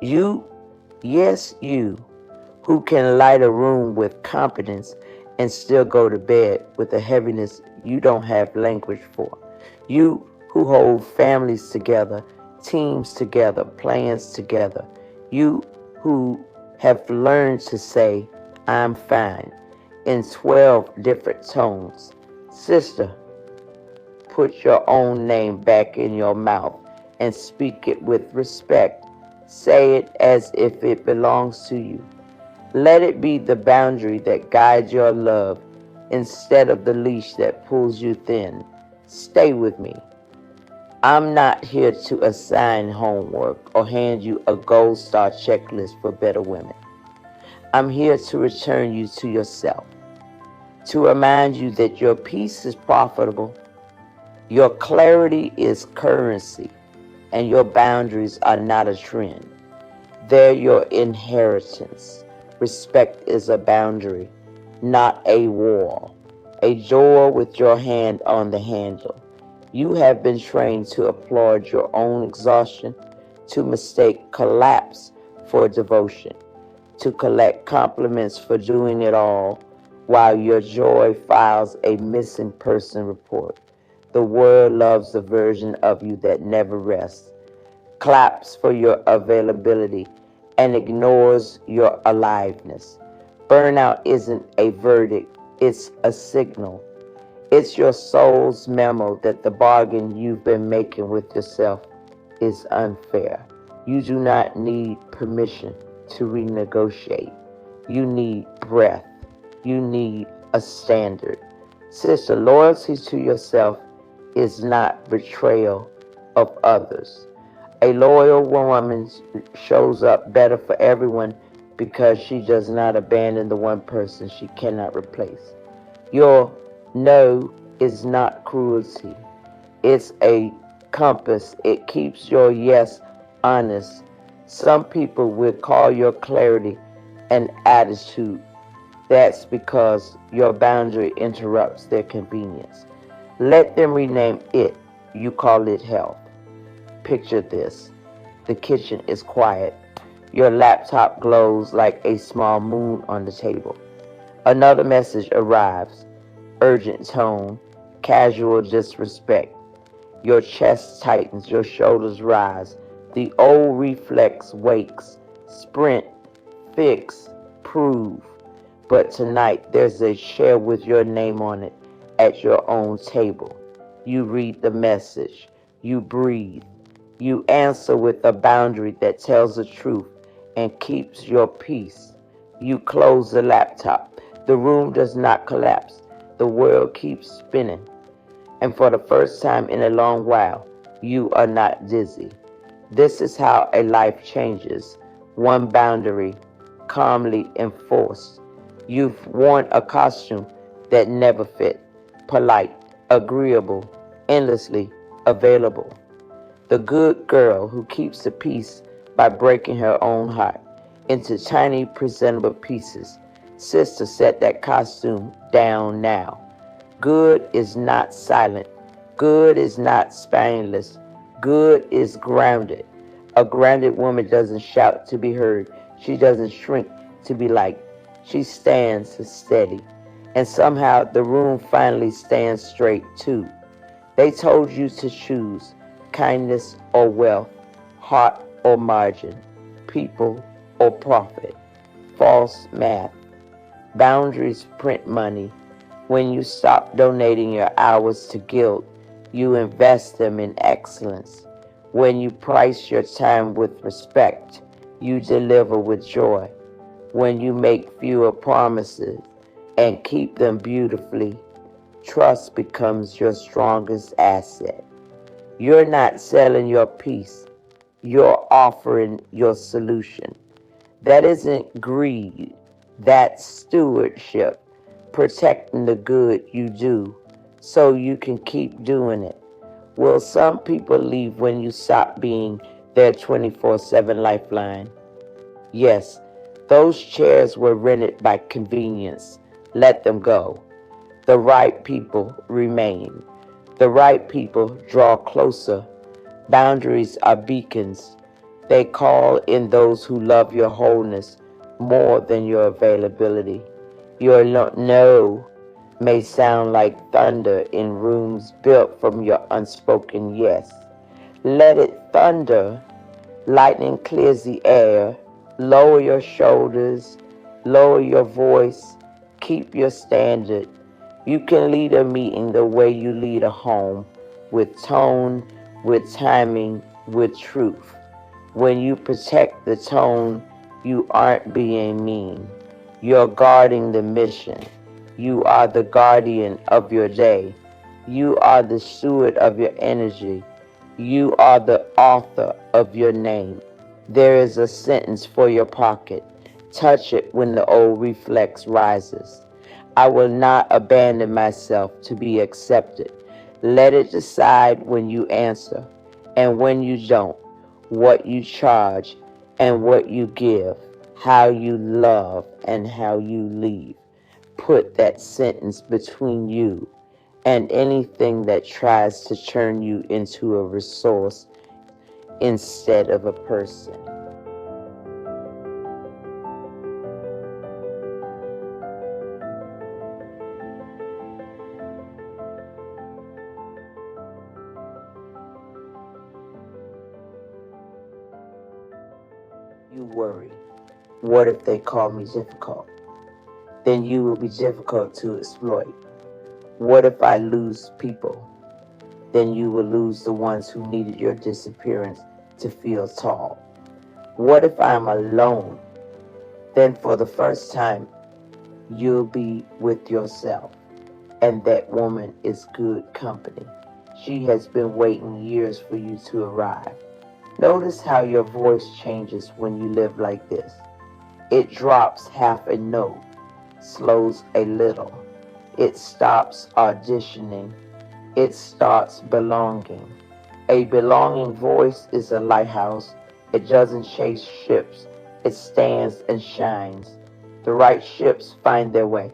You, yes, you, who can light a room with confidence and still go to bed with a heaviness you don't have language for. You who hold families together, teams together, plans together. You who have learned to say, I'm fine, in 12 different tones. Sister, put your own name back in your mouth and speak it with respect. Say it as if it belongs to you. Let it be the boundary that guides your love instead of the leash that pulls you thin. Stay with me. I'm not here to assign homework or hand you a gold star checklist for better women. I'm here to return you to yourself, to remind you that your peace is profitable, your clarity is currency, and your boundaries are not a trend. They're your inheritance. Respect is a boundary, not a wall. A door with your hand on the handle. You have been trained to applaud your own exhaustion, to mistake collapse for devotion, to collect compliments for doing it all, while your joy files a missing person report. The world loves the version of you that never rests, claps for your availability, and ignores your aliveness. Burnout isn't a verdict, it's a signal. It's your soul's memo that the bargain you've been making with yourself is unfair. You do not need permission to renegotiate. You need breath. You need a standard. Sister, loyalty to yourself is not betrayal of others. A loyal woman shows up better for everyone because she does not abandon the one person she cannot replace. Your no is not cruelty. It's a compass. It keeps your yes honest. Some people will call your clarity an attitude. That's because your boundary interrupts their convenience. Let them rename it. You call it health. Picture this. The kitchen is quiet. Your laptop glows like a small moon on the table. Another message arrives. Urgent tone, casual disrespect. Your chest tightens, your shoulders rise. The old reflex wakes. Sprint, fix, prove. But tonight there's a chair with your name on it at your own table. You read the message. You breathe. You answer with a boundary that tells the truth and keeps your peace. You close the laptop. The room does not collapse. The world keeps spinning. And for the first time in a long while, you are not dizzy. This is how a life changes. One boundary, calmly enforced. You've worn a costume that never fit. Polite, agreeable, endlessly available. The good girl who keeps the peace by breaking her own heart into tiny presentable pieces. Sister, set that costume down now. Good is not silent. Good is not spineless. Good is grounded. A grounded woman doesn't shout to be heard. She doesn't shrink to be liked. She stands steady. And somehow the room finally stands straight too. They told you to choose kindness or wealth, heart or margin, people or profit. False math. Boundaries print money. When you stop donating your hours to guilt, you invest them in excellence. When you price your time with respect, you deliver with joy. When you make fewer promises and keep them beautifully, trust becomes your strongest asset. You're not selling your peace. You're offering your solution. That isn't greed. That's stewardship. Protecting the good you do so you can keep doing it. Will some people leave when you stop being their 24/7 lifeline? Yes, those chairs were rented by convenience. Let them go. The right people remain. The right people draw closer. Boundaries are beacons. They call in those who love your wholeness more than your availability. Your no may sound like thunder in rooms built from your unspoken yes. Let it thunder. Lightning clears the air. Lower your shoulders. Lower your voice. Keep your standard. You can lead a meeting the way you lead a home, with tone, with timing, with truth. When you protect the tone, you aren't being mean. You're guarding the mission. You are the guardian of your day. You are the steward of your energy. You are the author of your name. There is a sentence for your pocket. Touch it when the old reflex rises. I will not abandon myself to be accepted. Let it decide when you answer and when you don't, what you charge and what you give, how you love and how you leave. Put that sentence between you and anything that tries to turn you into a resource instead of a person. You worry. What if they call me difficult? Then you will be difficult to exploit. What if I lose people? Then you will lose the ones who needed your disappearance to feel tall. What if I'm alone? Then for the first time, you'll be with yourself. And that woman is good company. She has been waiting years for you to arrive. Notice how your voice changes when you live like this. It drops half a note, slows a little. It stops auditioning. It starts belonging. A belonging voice is a lighthouse. It doesn't chase ships. It stands and shines. The right ships find their way.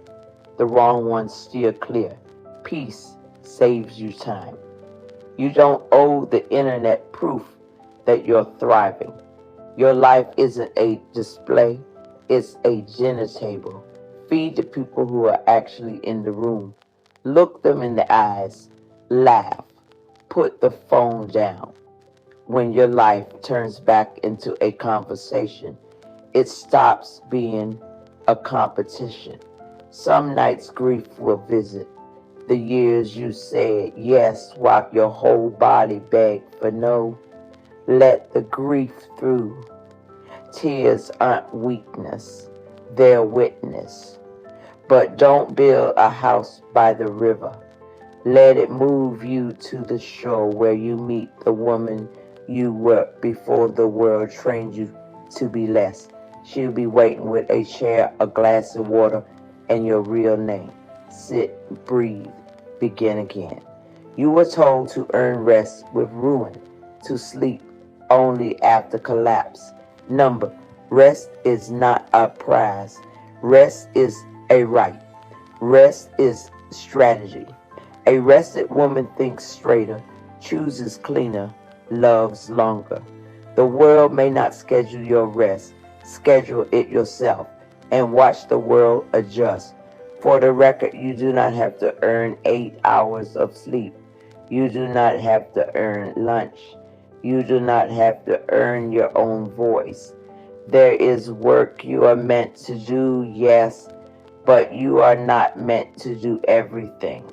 The wrong ones steer clear. Peace saves you time. You don't owe the internet proof that you're thriving. Your life isn't a display. It's a dinner table. Feed the people who are actually in the room. Look them in the eyes. Laugh. Put the phone down. When your life turns back into a conversation, it stops being a competition. Some nights grief will visit. The years you said yes while your whole body begged for no. Let the grief through. Tears aren't weakness, they're witness. But don't build a house by the river. Let it move you to the shore where you meet the woman you were before the world trained you to be less. She'll be waiting with a chair, a glass of water, and your real name. Sit, breathe, begin again. You were told to earn rest with ruin, to sleep only after collapse. Number, rest is not a prize. Rest is a right. Rest is strategy. A rested woman thinks straighter, chooses cleaner, loves longer. The world may not schedule your rest. Schedule it yourself and watch the world adjust. For the record, you do not have to earn 8 hours of sleep. You do not have to earn lunch. You do not have to earn your own voice. There is work you are meant to do, yes, but you are not meant to do everything.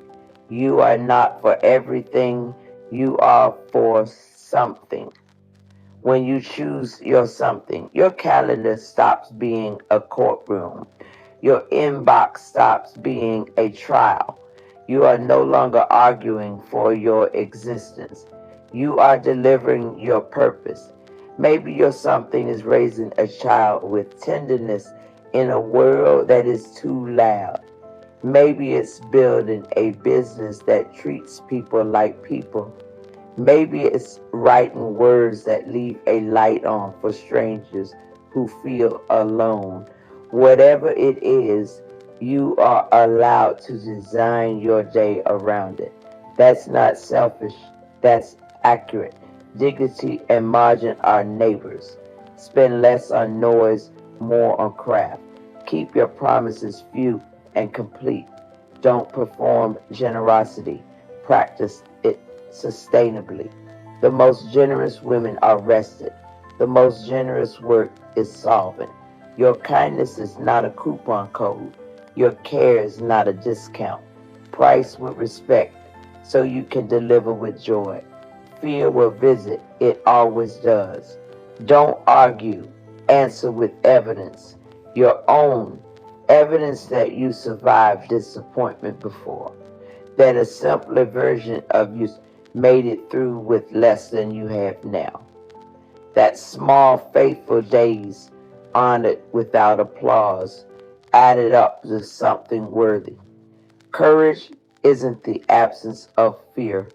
You are not for everything. You are for something. When you choose your something, your calendar stops being a courtroom. Your inbox stops being a trial. You are no longer arguing for your existence. You are delivering your purpose. Maybe your something is raising a child with tenderness in a world that is too loud. Maybe it's building a business that treats people like people. Maybe it's writing words that leave a light on for strangers who feel alone. Whatever it is, you are allowed to design your day around it. That's not selfish, that's accurate. Dignity and margin are neighbors. Spend less on noise, more on craft. Keep your promises few and complete. Don't perform generosity. Practice it sustainably. The most generous women are rested. The most generous work is solvent. Your kindness is not a coupon code. Your care is not a discount. Price with respect so you can deliver with joy. Fear will visit, it always does. Don't argue, answer with evidence. Your own evidence that you survived disappointment before, that a simpler version of you made it through with less than you have now. That small, faithful days honored without applause added up to something worthy. Courage isn't the absence of fear,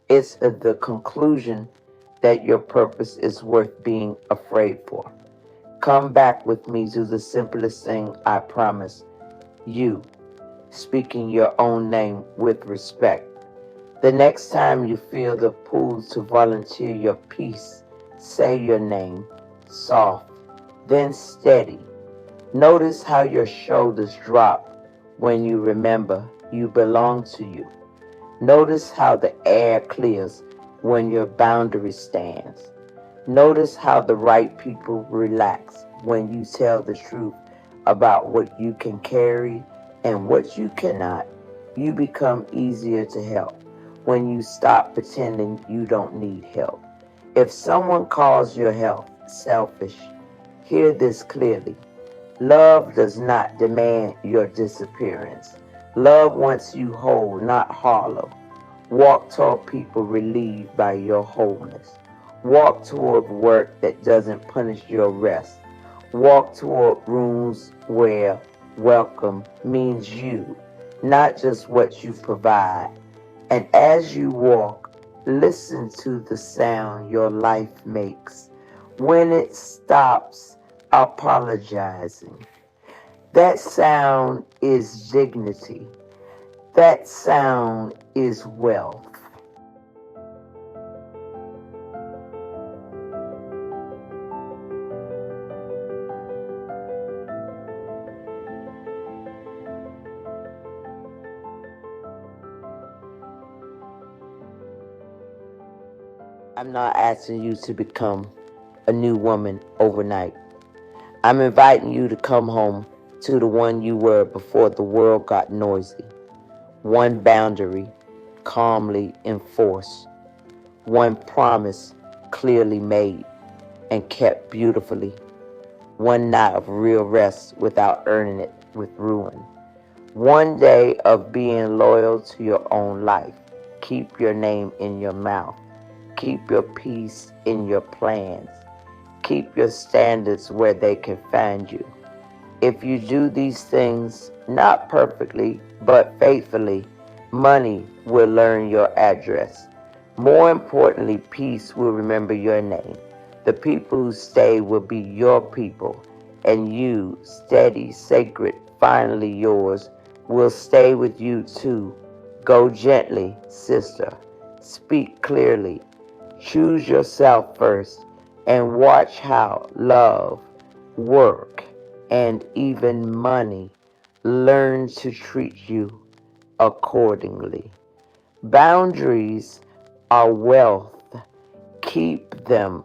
it's the conclusion that your purpose is worth being afraid for. Come back with me to the simplest thing I promise you, speaking your own name with respect. The next time you feel the pull to volunteer your piece, say your name, soft, then steady. Notice how your shoulders drop when you remember you belong to you. Notice how the air clears when your boundary stands. Notice how the right people relax when you tell the truth about what you can carry and what you cannot. You become easier to help when you stop pretending you don't need help. If someone calls your help selfish, hear this clearly. Love does not demand your disappearance. Love wants you whole, not hollow. Walk toward people relieved by your wholeness. Walk toward work that doesn't punish your rest. Walk toward rooms where welcome means you, not just what you provide. And as you walk, listen to the sound your life makes when it stops apologizing. That sound is dignity. That sound is wealth. I'm not asking you to become a new woman overnight. I'm inviting you to come home to the one you were before the world got noisy. One boundary calmly enforced. One promise clearly made and kept beautifully. One night of real rest without earning it with ruin. One day of being loyal to your own life. Keep your name in your mouth. Keep your peace in your plans. Keep your standards where they can find you. If you do these things, not perfectly, but faithfully, money will learn your address. More importantly, peace will remember your name. The people who stay will be your people, and you, steady, sacred, finally yours, will stay with you too. Go gently, sister. Speak clearly. Choose yourself first, and watch how love, work, and even money learn to treat you accordingly. Boundaries are wealth. Keep them